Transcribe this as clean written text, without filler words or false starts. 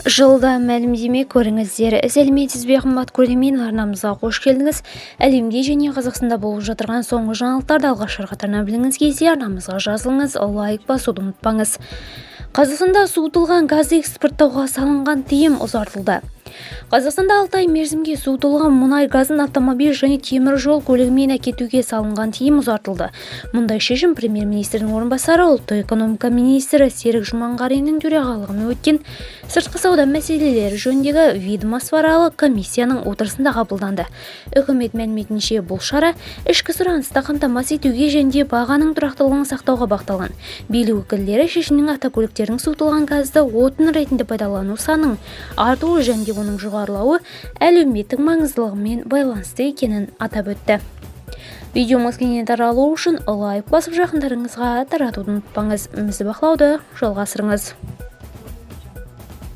Жылда мәлімдеме көріңіздер. Сәлеметсіз бе қымбат көрермен, арнамызға қош келдіңіз. Әлемде және Қазақстанда болып жатырған соңғы жаңалықтарды алғашқы қатарынан біліңіз кезде арнамызға жазылыңыз, лайк басуды ұмытпаңыз. Қазақстанда суытылған газ экспорттауға салынған тыйым ұзартылды. Қазақстанда 6 ай мерзімге суытылған мұнай газын автомобиль және темір жол көлігімен әкетуге салынған тыйым ұзартылды. Мұндай шешім премьер-министрдің орынбасары, ұлттық экономика министрі Серік Жұманғариннің төрағалығымен өткен сыртқы сауда мәселелері жөніндегі ведомствоаралық комиссияның отырысында қабылданды. Үкімет мәліметінше, бұл шара ішкі сұранысты қамтамасыз етуге және бағаның тұрақтылығын сақтауға бағытталған. Билік өкілдері шешімнің автокөліктердің суытылған газды отын ретінде пайдалану санының артуы және оның жоғарылауы әлеуметтік маңыздылығымен байланысты екенін атап өтті. Видеомыз кеңінен таралу үшін лайк басып жақындарыңызға таратуды ұмытпаңыз. Бізді бақылауды жалғастырыңыз.